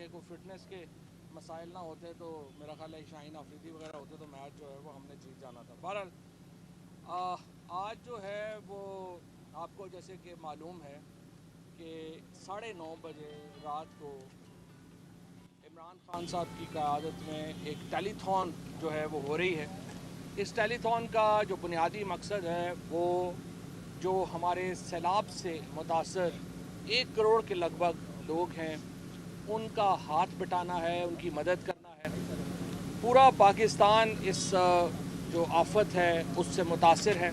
کہ कोई फिटनेस के मसाइल ना होते तो मेरा ख्याल है शाहीन आफरीदी वगैरह होते तो मैच जो है वो हमने जीत जाना था। बहरहाल आज जो है वो आपको जैसे कि मालूम है कि 9:30 बजे रात को इमरान खान साहब की क़यादत में एक टेलीथॉन जो है वो हो रही है। इस टेलीथॉन का जो बुनियादी मकसद है वो जो हमारे सैलाब से मुतासर 1 करोड़ के लगभग लोग हैं उनका हाथ बटाना है, उनकी मदद करना है। पूरा पाकिस्तान इस जो आफत है उससे मुतासर है।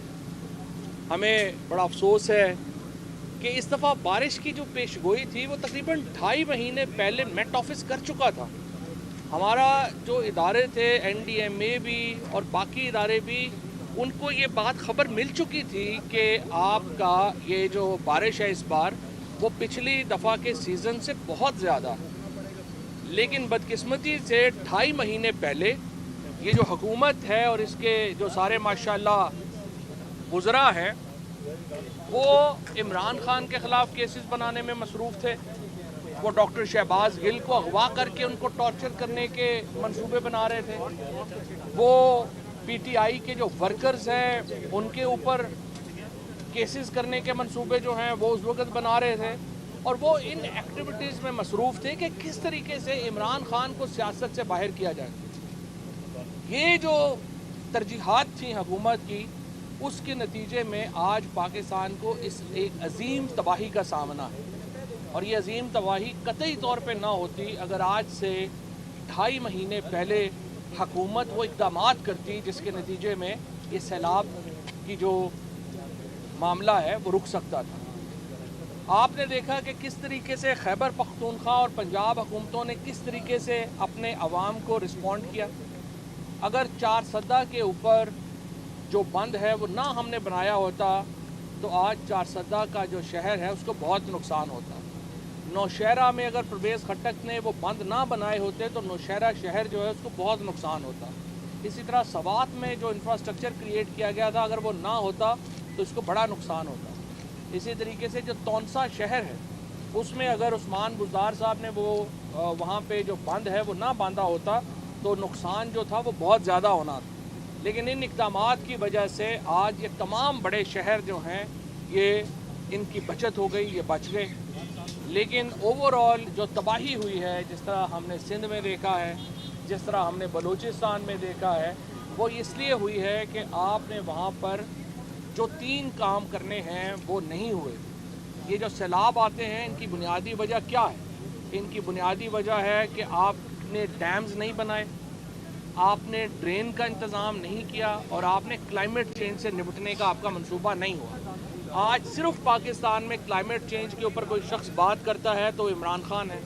हमें बड़ा अफसोस है कि इस दफ़ा बारिश की जो पेशगोई थी वो तकरीबन 2.5 महीने पहले मेट ऑफिस कर चुका था। हमारा जो इदारे थे NDMA भी और बाकी इदारे भी, उनको ये बात खबर मिल चुकी थी कि आपका ये जो बारिश है इस बार वो पिछली दफ़ा के सीज़न से बहुत ज़्यादा है। लेकिन बदकिस्मती से 2.5 महीने पहले ये जो हुकूमत है और इसके जो सारे माशाल्लाह वज़रा हैं वो इमरान खान के ख़िलाफ़ केसेस बनाने में मसरूफ़ थे। वो डॉक्टर शहबाज गिल को अगवा करके उनको टॉर्चर करने के मंसूबे बना रहे थे। वो PTI के जो वर्कर्स हैं उनके ऊपर केसेस करने के मंसूबे जो हैं वो उस वक्त बना रहे थे। और वो इन एक्टिविटीज़ में मसरूफ़ थे कि किस तरीके से इमरान खान को सियासत से बाहर किया जाए। ये जो तरजीहात थी हुकूमत की, उसके नतीजे में आज पाकिस्तान को इस एक अजीम तबाही का सामना है। और ये अजीम तबाही कतई तौर पे ना होती अगर आज से 2.5 महीने पहले हुकूमत वो इक़दामात करती जिसके नतीजे में ये सैलाब की जो मामला है वो रुक सकता था। आपने देखा कि किस तरीके से खैबर पख्तूनख्वा और पंजाब हुकूमतों ने किस तरीके से अपने अवाम को रिस्पॉन्ड किया। अगर 4 सद्दा के ऊपर जो बंद है वो ना हमने बनाया होता तो आज 4 सद्दा का जो शहर है उसको बहुत नुकसान होता। नौशहरा में अगर परवेज़ खट्टक ने वो बंद ना बनाए होते तो नौशहरा शहर जो है उसको बहुत नुकसान होता। इसी तरह सवात में जो इंफ्रास्ट्रक्चर क्रिएट किया गया था अगर वो ना होता तो इसको बड़ा नुकसान होता। इसी तरीके से जो तौनसा शहर है उसमें अगर उस्मान बुज़दार साहब ने वो वहाँ पे जो बंद है वो ना बांधा होता तो नुकसान जो था वो बहुत ज़्यादा होना था। लेकिन इन इक़दामात की वजह से आज ये तमाम बड़े शहर जो हैं ये इनकी बचत हो गई, ये बच गए। लेकिन ओवरऑल जो तबाही हुई है, जिस तरह हमने सिंध में देखा है, जिस तरह हमने बलूचिस्तान में देखा है, वो इसलिए हुई है कि आपने वहाँ पर जो 3 काम करने हैं वो नहीं हुए। ये जो सैलाब आते हैं इनकी बुनियादी वजह क्या है? इनकी बुनियादी वजह है कि आपने डैम्स नहीं बनाए, आपने ड्रेन का इंतज़ाम नहीं किया और आपने क्लाइमेट चेंज से निपटने का आपका मंसूबा नहीं हुआ। आज सिर्फ पाकिस्तान में क्लाइमेट चेंज के ऊपर कोई शख्स बात करता है तो इमरान खान है।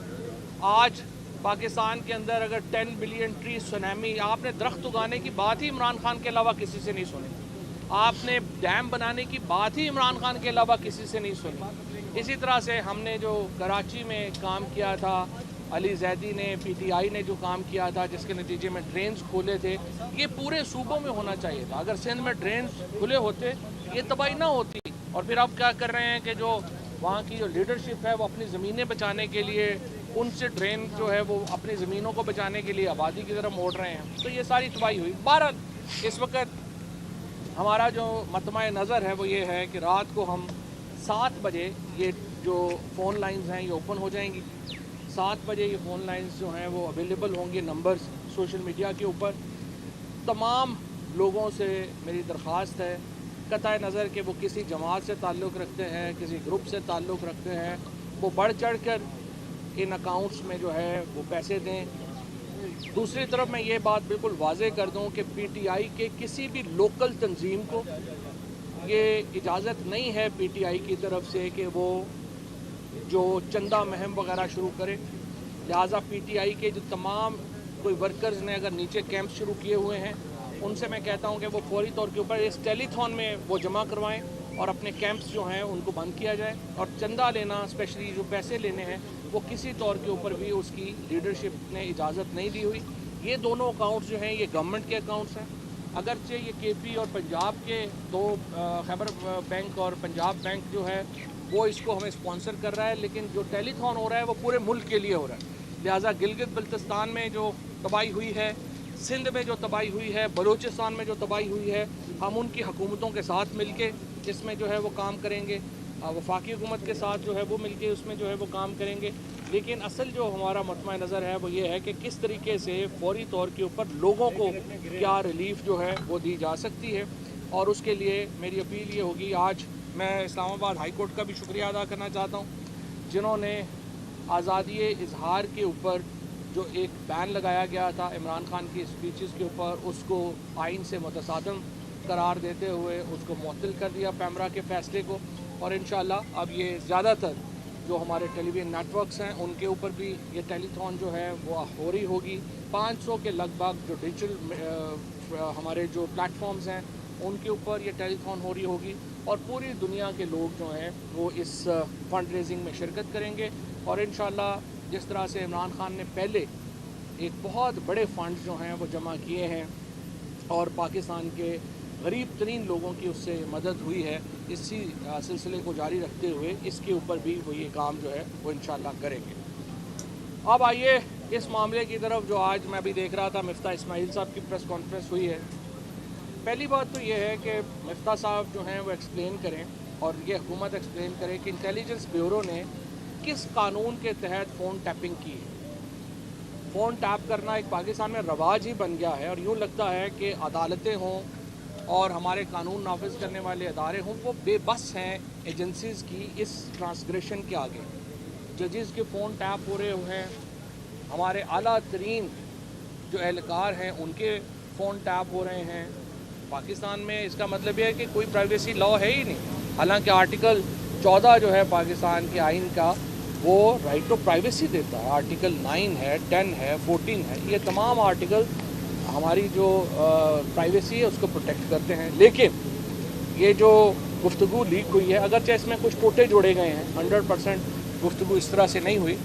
आज पाकिस्तान के अंदर अगर 10 बिलियन ट्री सुनामी, आपने दरख्त उगाने की बात ही इमरान खान के अलावा किसी से नहीं सुनी। आपने डैम बनाने की बात ही इमरान खान के अलावा किसी से नहीं सुनी। इसी तरह से हमने जो कराची में काम किया था, अली जैदी ने, PTI ने जो काम किया था जिसके नतीजे में ड्रेन्स खोले थे, ये पूरे सूबों में होना चाहिए था। अगर सिंध में ड्रेन्स खुले होते ये तबाही ना होती। और फिर अब क्या कर रहे हैं कि जो वहाँ की जो लीडरशिप है वो अपनी ज़मीनें बचाने के लिए उनसे ड्रेन जो है वो अपनी ज़मीनों को बचाने के लिए आबादी की तरफ मोड़ रहे हैं, तो ये सारी तबाही हुई। बहरहाल इस वक्त हमारा जो मतमा नज़र है वो ये है कि रात को हम 7 बजे ये जो फ़ोन लाइंस हैं ये ओपन हो जाएंगी। 7 बजे ये फ़ोन लाइंस जो हैं वो अवेलेबल होंगे, नंबर्स सोशल मीडिया के ऊपर। तमाम लोगों से मेरी दरख्वास्त है, कतई नज़र कि वो किसी जमात से ताल्लुक़ रखते हैं, किसी ग्रुप से ताल्लुक़ रखते हैं, वो बढ़ चढ़ कर इन अकाउंट्स में जो है वो पैसे दें। दूसरी तरफ मैं ये बात बिल्कुल वाज़े कर दूं कि PTI के किसी भी लोकल तंजीम को ये इजाज़त नहीं है PTI की तरफ से कि वो जो चंदा महम वगैरह शुरू करे। लिहाजा PTI के जो तमाम कोई वर्कर्स ने अगर नीचे कैंप शुरू किए हुए हैं उनसे मैं कहता हूं कि वो फौरी तौर के ऊपर इस टेलीथॉन में वो जमा करवाएं और अपने कैंप्स जो हैं उनको बंद किया जाए। और चंदा लेना, स्पेशली जो पैसे लेने हैं, वो किसी तौर के ऊपर भी उसकी लीडरशिप ने इजाज़त नहीं दी हुई। ये दोनों अकाउंट्स जो हैं ये गवर्नमेंट के अकाउंट्स हैं। अगरचे ये KP और पंजाब के दो खैबर बैंक और पंजाब बैंक जो है वो इसको हमें स्पॉन्सर कर रहा है, लेकिन जो टेलीथॉन हो रहा है वो पूरे मुल्क के लिए हो रहा है। लिहाजा गिलगित बल्तिस्तान में जो तबाही हुई है, सिंध में जो तबाही हुई है, बलूचिस्तान में जो तबाही हुई है, हम उनकी हुकूमतों के साथ मिलके इसमें जो है वो काम करेंगे, वफाकी हुकूमत के साथ जो है वो मिलके उसमें जो है वो काम करेंगे। लेकिन असल जो हमारा मतमा नज़र है वो ये है कि किस तरीके से फौरी तौर के ऊपर लोगों को क्या रिलीफ जो है वो दी जा सकती है। और उसके लिए मेरी अपील ये होगी, आज मैं इस्लामाबाद हाई कोर्ट का भी शुक्रिया अदा करना चाहता हूँ, जिन्होंने आज़ादी इजहार के ऊपर जो एक बैन लगाया गया था इमरान खान की स्पीचेस के ऊपर, उसको आइन से मुतसादम करार देते हुए उसको मुअत्तल कर दिया पैमरा के फ़ैसले को। और इंशाअल्लाह अब ये ज़्यादातर जो हमारे टेलीविज़न नेटवर्क्स हैं उनके ऊपर भी ये टेलीथॉन जो है वो हो रही होगी। 500 के लगभग जो डिजिटल हमारे जो प्लेटफॉर्म्स हैं उनके ऊपर ये टेलीथॉन हो रही होगी और पूरी दुनिया के लोग जो हैं वो इस फंड रेजिंग में शिरकत करेंगे। और इंशाअल्लाह जिस तरह से इमरान खान ने पहले एक बहुत बड़े फ़ंड जो हैं वो जमा किए हैं और पाकिस्तान के गरीब तरीन लोगों की उससे मदद हुई है, इसी सिलसिले को जारी रखते हुए इसके ऊपर भी वो ये काम जो है वो इंशाअल्लाह करेंगे। अब आइए इस मामले की तरफ जो आज मैं भी देख रहा था, मिफ्ता इस्माइल साहब की प्रेस कॉन्फ्रेंस हुई है। पहली बात तो ये है कि मिफ्ता साहब जो हैं वो एक्सप्लेन करें और ये हुकूमत एक्सप्लेन करे कि इंटेलिजेंस ब्यूरो ने किस कानून के तहत फ़ोन टैपिंग की है। फ़ोन टैप करना एक पाकिस्तान में रवाज ही बन गया है और यूँ लगता है कि अदालतें हों और हमारे कानून नाफिज करने वाले अदारे हों वो बेबस हैं एजेंसीज़ की इस ट्रांसग्रेशन के आगे। जजेस के फ़ोन टैप हो रहे हैं, हमारे आला तरीन जो एहलकार हैं उनके फ़ोन टैप हो रहे हैं पाकिस्तान में। इसका मतलब ये है कि कोई प्राइवेसी लॉ है ही नहीं। हालांकि आर्टिकल 14 जो है पाकिस्तान के आइन का वो राइट टू प्राइवेसी देता है, आर्टिकल 9 है, 10 है, 14 है, ये तमाम आर्टिकल हमारी जो प्राइवेसी है उसको प्रोटेक्ट करते हैं। लेकिन ये जो गुफ्तगू लीक हुई है, अगरचे इसमें कुछ टोटे जोड़े गए हैं, 100% गुफ्तगू इस तरह से नहीं हुई,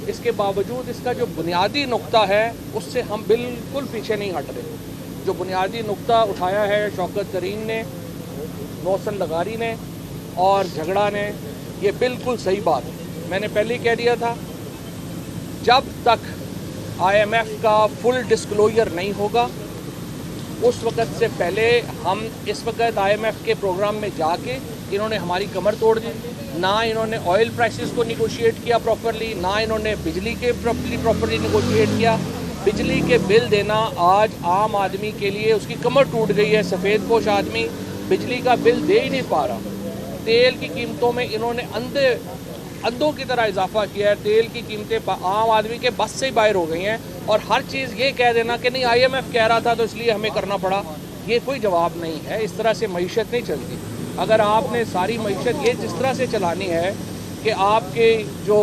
इसके बावजूद इसका जो बुनियादी नुक्ता है उससे हम बिल्कुल पीछे नहीं हट रहे। जो बुनियादी नुक्ता उठाया है शौकत तरीन ने, नौसन लगारी ने और झगड़ा ने, ये बिल्कुल सही बात है। मैंने पहले ही कह दिया था, जब तक IMF का फुल डिस्क्लोजर नहीं होगा उस वक़्त से पहले हम इस वक्त IMF के प्रोग्राम में जाके इन्होंने हमारी कमर तोड़ दी। ना इन्होंने ऑयल प्राइसेस को निगोशिएट किया प्रॉपरली, ना इन्होंने बिजली के प्रॉपरली निगोशिएट किया। बिजली के बिल देना आज आम आदमी के लिए उसकी कमर टूट गई है। सफ़ेद पोश आदमी बिजली का बिल दे ही नहीं पा रहा। तेल की कीमतों में इन्होंने अंधों की तरह इजाफा किया है। तेल की कीमतें आम आदमी के बस से ही बाहर हो गई हैं और हर चीज़ ये कह देना कि नहीं IMF कह रहा था तो इसलिए हमें करना पड़ा, ये कोई जवाब नहीं है। इस तरह से मईशत नहीं चलती। अगर आपने सारी मईशत ये जिस तरह से चलानी है कि आपके जो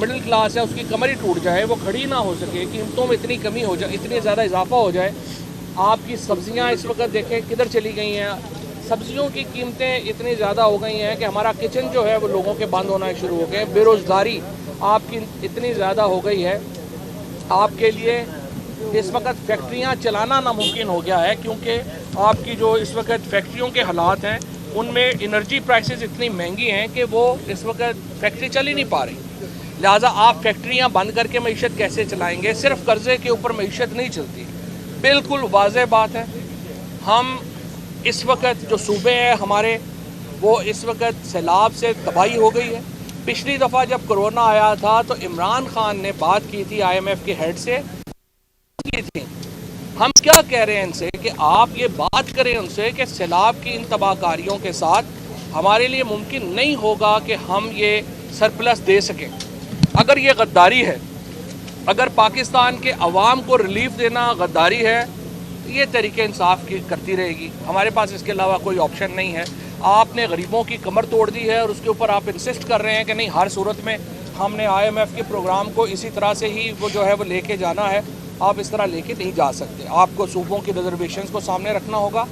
मिडिल क्लास है उसकी कमर ही टूट जाए, वो खड़ी ना हो सके, कीमतों में इतनी कमी हो जाए, इतनी ज़्यादा इजाफा हो जाए। आपकी सब्ज़ियाँ इस वक्त देखें किधर चली गई हैं। सब्जियों की कीमतें इतनी ज़्यादा हो गई हैं कि हमारा किचन जो है वो लोगों के बंद होना शुरू हो गए। बेरोज़गारी आपकी इतनी ज़्यादा हो गई है, आपके लिए इस वक्त फैक्ट्रियां चलाना नामुमकिन हो गया है, क्योंकि आपकी जो इस वक्त फैक्ट्रियों के हालात हैं उनमें एनर्जी प्राइसेस इतनी महंगी हैं कि वो इस वक्त फैक्ट्री चल ही नहीं पा रही। लिहाजा आप फैक्ट्रियां बंद करके मईशत कैसे चलाएँगे? सिर्फ कर्ज़े के ऊपर मईशत नहीं चलती। बिल्कुल वाज़ेह बात है, हम इस वक्त जो सूबे हैं हमारे वो इस वक्त सैलाब से तबाही हो गई है। पिछली दफ़ा जब कोरोना आया था तो इमरान खान ने बात की थी IMF के हेड से की थी। हम क्या कह रहे हैं इनसे कि आप ये बात करें उनसे कि सैलाब की इन तबाहकारियों के साथ हमारे लिए मुमकिन नहीं होगा कि हम ये सरप्लस दे सकें। अगर ये गद्दारी है, अगर पाकिस्तान के अवाम को रिलीफ देना गद्दारी है, ये तरीके इंसाफ की करती रहेगी। हमारे पास इसके अलावा कोई ऑप्शन नहीं है। आपने गरीबों की कमर तोड़ दी है और उसके ऊपर आप इंसिस्ट कर रहे हैं कि नहीं, हर सूरत में हमने IMF के प्रोग्राम को इसी तरह से ही वो जो है वो लेके जाना है। आप इस तरह लेके नहीं जा सकते। आपको सूबों की रिजर्वेशंस को सामने रखना होगा।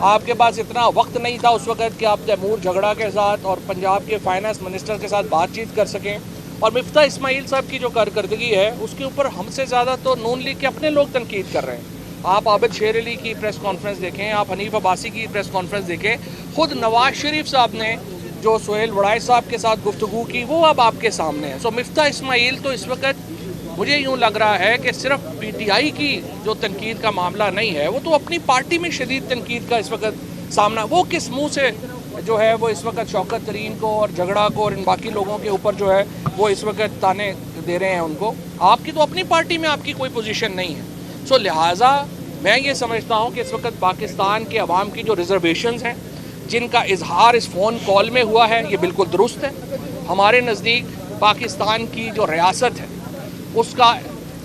आपके पास इतना वक्त नहीं था उस वक्त कि आप तैमूर झगड़ा के साथ और पंजाब के फाइनेंस मिनिस्टर के साथ बातचीत कर सकें। और मिफ्ता इस्माइल साहब की जो कारकर्दगी है उसके ऊपर हमसे ज़्यादा तो नून लीग के अपने लोग तनकीद कर रहे हैं। आप आबिद शेर अली की प्रेस कॉन्फ्रेंस देखें, आप हनीफ अब्बासी की प्रेस कॉन्फ्रेंस देखें, खुद नवाज शरीफ साहब ने जो सोहेल वड़ाई साहब के साथ गुफ्तगू की वो अब आपके सामने है। सो मिफ्ता इस्माइल तो इस वक्त مجھے یوں لگ رہا ہے کہ صرف پی ٹی آئی کی جو تنقید کا معاملہ نہیں ہے، وہ تو اپنی پارٹی میں شدید تنقید کا اس وقت سامنا، وہ کس منہ سے جو ہے وہ اس وقت شوکت ترین کو اور جھگڑا کو اور ان باقی لوگوں کے اوپر جو ہے وہ اس وقت تانے دے رہے ہیں ان کو. آپ کی تو اپنی پارٹی میں آپ کی کوئی پوزیشن نہیں ہے. سو لہٰذا میں یہ سمجھتا ہوں کہ اس وقت پاکستان کے عوام کی جو ریزرویشنز ہیں، جن کا اظہار اس فون کال میں ہوا ہے، یہ بالکل درست ہے. ہمارے نزدیک پاکستان کی جو ریاست ہے اس کا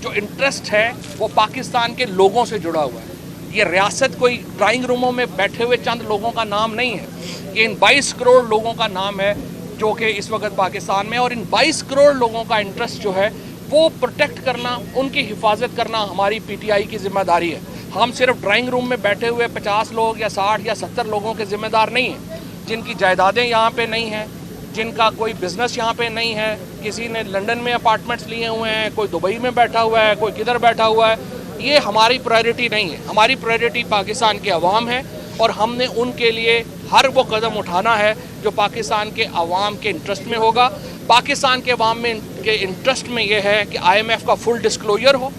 جو انٹرسٹ ہے وہ پاکستان کے لوگوں سے جڑا ہوا ہے. یہ ریاست کوئی ڈرائنگ روموں میں بیٹھے ہوئے چند لوگوں کا نام نہیں ہے، یہ ان 22 کروڑ لوگوں کا نام ہے جو کہ اس وقت پاکستان میں، اور ان 22 کروڑ لوگوں کا انٹرسٹ جو ہے وہ پروٹیکٹ کرنا، ان کی حفاظت کرنا ہماری پی ٹی آئی کی ذمہ داری ہے. ہم صرف ڈرائنگ روم میں بیٹھے ہوئے 50 لوگ یا 60 یا 70 لوگوں کے ذمہ دار نہیں ہیں، جن کی جائیدادیں یہاں پہ نہیں ہیں، جن کا کوئی بزنس یہاں پہ نہیں ہے. کسی نے لنڈن میں اپارٹمنٹس لیے ہوئے ہیں، کوئی دبئی میں بیٹھا ہوا ہے، کوئی کدھر بیٹھا ہوا ہے. یہ ہماری پرائیورٹی نہیں ہے. ہماری پرائیورٹی پاکستان کے عوام ہے، اور ہم نے ان کے لیے ہر وہ قدم اٹھانا ہے جو پاکستان کے عوام کے انٹرسٹ میں ہوگا. پاکستان کے عوام میں کے انٹرسٹ میں یہ ہے کہ آئی ایم ایف کا فل ڈسکلوجر ہو،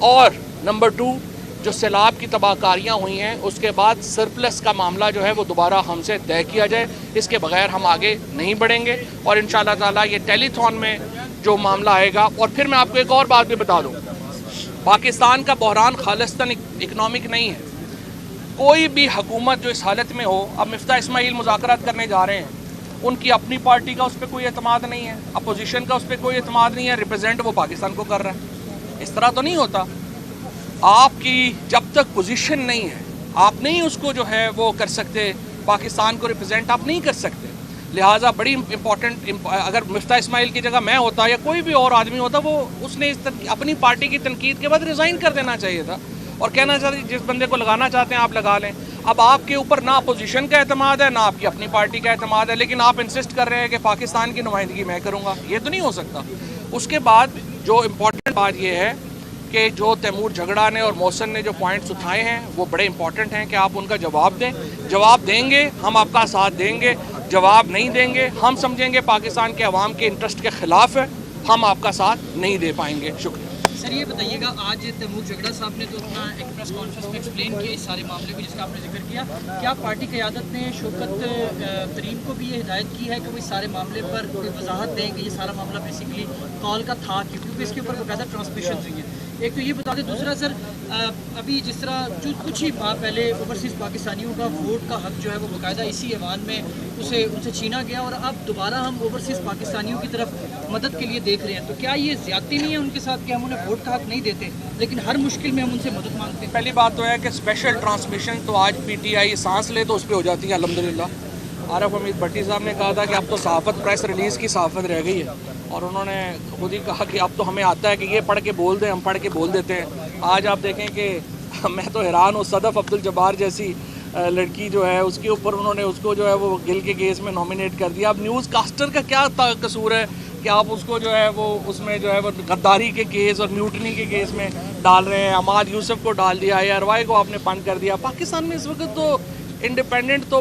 اور نمبر 2 جو سیلاب کی تباہ کاریاں ہوئی ہیں اس کے بعد سرپلس کا معاملہ جو ہے وہ دوبارہ ہم سے طے کیا جائے. اس کے بغیر ہم آگے نہیں بڑھیں گے، اور انشاءاللہ تعالیٰ یہ ٹیلی تھون میں جو معاملہ آئے گا. اور پھر میں آپ کو ایک اور بات بھی بتا دوں، پاکستان کا بحران خالصتاً اکنامک نہیں ہے. کوئی بھی حکومت جو اس حالت میں ہو، اب مفتاح اسماعیل مذاکرات کرنے جا رہے ہیں، ان کی اپنی پارٹی کا اس پہ کوئی اعتماد نہیں ہے، اپوزیشن کا اس پہ کوئی اعتماد نہیں ہے، ریپرزینٹ وہ پاکستان کو کر رہا ہے. اس طرح تو نہیں ہوتا. آپ کی جب تک پوزیشن نہیں ہے آپ نہیں اس کو جو ہے وہ کر سکتے، پاکستان کو ریپرزینٹ آپ نہیں کر سکتے. لہٰذا بڑی امپورٹنٹ، اگر مفتاح اسماعیل کی جگہ میں ہوتا یا کوئی بھی اور آدمی ہوتا، وہ اس نے اپنی پارٹی کی تنقید کے بعد ریزائن کر دینا چاہیے تھا اور کہنا چاہتے جس بندے کو لگانا چاہتے ہیں آپ لگا لیں. اب آپ کے اوپر نہ اپوزیشن کا اعتماد ہے، نہ آپ کی اپنی پارٹی کا اعتماد ہے، لیکن آپ انسسٹ کر رہے ہیں کہ پاکستان کی نمائندگی میں کروں گا. یہ تو نہیں ہو سکتا. اس کے بعد جو امپورٹنٹ بات یہ ہے کہ جو تیمور جھگڑا نے اور محسن نے جو پوائنٹس اٹھائے ہیں وہ بڑے امپورٹنٹ ہیں کہ آپ ان کا جواب دیں. جواب دیں گے ہم آپ کا ساتھ دیں گے، جواب نہیں دیں گے ہم سمجھیں گے پاکستان کے عوام کے انٹرسٹ کے خلاف ہے، ہم آپ کا ساتھ نہیں دے پائیں گے. شکریہ. سر یہ بتائیے گا، آج تیمور جھگڑا صاحب نے تو اپنا ایک پریس کانفرنس میں ایکسپلین کیا اس سارے معاملے کو جس کا آپ نے ذکر کیا، کیا پارٹی قیادت نے شوکت ترین کو بھی یہ ہدایت کی ہے کہ وہ اس سارے معاملے پر کوئی وضاحت دیں کہ یہ سارا معاملہ بیسیکلی کال کا تھا، کیونکہ اس کے اوپر باقاعدہ ٹرانسمیشنز ہوئی ہیں؟ ایک تو یہ بتا دیں. دوسرا سر، ابھی جس طرح کچھ ہی ماہ پہلے اوورسیز پاکستانیوں کا ووٹ کا حق جو ہے وہ باقاعدہ اسی ایوان میں ان سے چھینا گیا، اور اب دوبارہ ہم اوورسیز پاکستانیوں کی طرف مدد کے لیے دیکھ رہے ہیں، تو کیا یہ زیادتی نہیں ہے ان کے ساتھ کہ ہم انہیں ووٹ کا حق نہیں دیتے لیکن ہر مشکل میں ہم ان سے مدد مانگتے ہیں؟ پہلی بات تو ہے کہ اسپیشل ٹرانسمیشن تو آج پی ٹی آئی سانس لے تو اس پہ ہو جاتی ہے الحمدللہ. عارف حمید بھٹی صاحب نے کہا تھا کہ اب تو صحافت پریس ریلیز کی صحافت رہ گئی ہے، اور انہوں نے خود ہی کہا کہ اب تو ہمیں آتا ہے کہ یہ پڑھ کے بول دیں، ہم پڑھ کے بول دیتے ہیں. آج آپ دیکھیں کہ میں تو حیران ہوں، صدف عبدالجبار جیسی لڑکی جو ہے اس کے اوپر انہوں نے اس کو جو ہے وہ گل کے کیس میں نامینیٹ کر دیا. اب نیوز کاسٹر کا کیا قصور ہے کہ آپ اس کو جو ہے وہ اس میں جو ہے وہ غداری کے کیس اور میوٹنی کے کیس میں ڈال رہے ہیں. عماد یوسف کو ڈال دیا، اے آر وائی کو آپ نے بند کر دیا. پاکستان میں اس وقت تو انڈیپینڈنٹ تو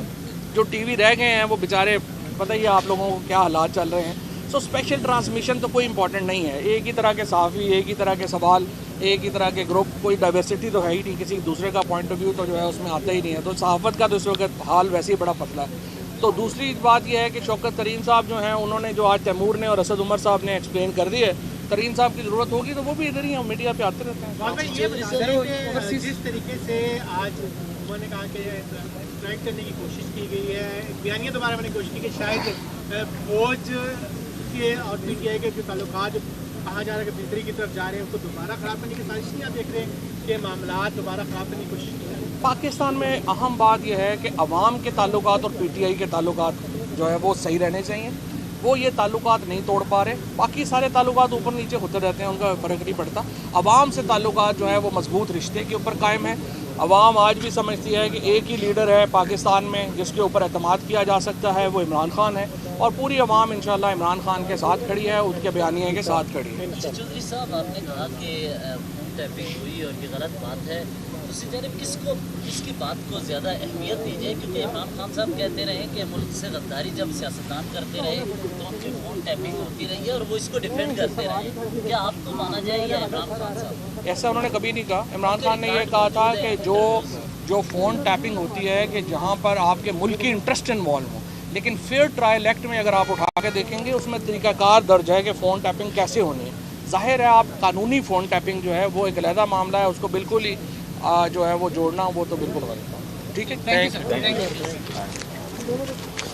جو ٹی وی رہ گئے ہیں وہ بیچارے پتہ ہی ہے آپ لوگوں کو کیا حالات چل رہے ہیں. سو اسپیشل ٹرانسمیشن تو کوئی امپورٹنٹ نہیں ہے. ایک ہی طرح کے صحافی، ایک ہی طرح کے سوال، ایک ہی طرح کے گروپ، کوئی ڈائیورسٹی تو ہے ہی نہیں، کسی دوسرے کا پوائنٹ آف ویو تو جو ہے اس میں آتا ہی نہیں ہے. تو صحافت کا تو اس وقت حال ویسے ہی بڑا پتلا ہے. تو دوسری بات یہ ہے کہ شوکت ترین صاحب جو ہیں انہوں نے جو آج تیمور نے اور اسد عمر صاحب نے ایکسپلین کر دی ہے، ترین صاحب کی ضرورت ہوگی تو وہ بھی ادھر ہی ہیں، میڈیا پہ آتے رہتے ہیں. جس طریقے سے آج انہوں نے کہا کہ اسٹرائک کرنے کی کوشش کی گئی ہے، بیانیہ دوبارہ میں نے کوشش کی کہ شاید فوج کے اور پی ٹی آئی کے جو تعلقات کہا جا رہا ہے کہ بہتری کی طرف جا رہے ہیں، اس کو دوبارہ خراب کرنے کی سازش نہیں آپ دیکھ رہے ہیں کہ معاملات دوبارہ خراب کرنے کی کوشش کی جائے؟ پاکستان میں اہم بات یہ ہے کہ عوام کے تعلقات اور پی ٹی آئی کے تعلقات جو ہے وہ صحیح رہنے چاہیے. وہ یہ تعلقات نہیں توڑ پا رہے. باقی سارے تعلقات اوپر نیچے ہوتے رہتے ہیں، ان کا فرق نہیں پڑتا. عوام سے تعلقات جو ہے وہ مضبوط رشتے کے اوپر قائم ہے. عوام آج بھی سمجھتی ہے کہ ایک ہی لیڈر ہے پاکستان میں جس کے اوپر اعتماد کیا جا سکتا ہے، وہ عمران خان ہے. اور پوری عوام انشاءاللہ عمران خان کے ساتھ کھڑی ہے، ان کے بیانیے کے ساتھ کھڑی ہے۔ چودھری صاحب، آپ نے کہا کہ فون ٹیپنگ ہوئی اور یہ غلط بات ہے، دوسری جانب کس کی بات کو زیادہ اہمیت دی جائے؟ کیونکہ عمران خان صاحب کہتے رہے کہ ملک سے غداری جب سیاستدان کرتے رہے تو ان کی فون ٹیپنگ ہوتی رہی ہے اور وہ اس کو ڈیفینڈ کرتے رہے، کیا آپ کو مانا جائے یا عمران خان صاحب؟ ایسا انہوں نے کبھی نہیں کہا۔ عمران خان نے یہ کہا تھا کہ جو فون ٹیپنگ ہوتی ہے کہ جہاں پر آپ کے ملک کی انٹرسٹ انوالو ہوں، لیکن فیئر ٹرائل ایکٹ میں اگر آپ اٹھا کے دیکھیں گے اس میں طریقہ کار درج ہے کہ فون ٹیپنگ کیسے ہونی ہے۔ ظاہر ہے آپ قانونی فون ٹیپنگ جو ہے وہ ایک علیحدہ معاملہ ہے، اس کو بالکل ہی جو ہے وہ جوڑنا وہ تو بالکل غلط ہے۔ ٹھیک ہے، thank you sir, thank you.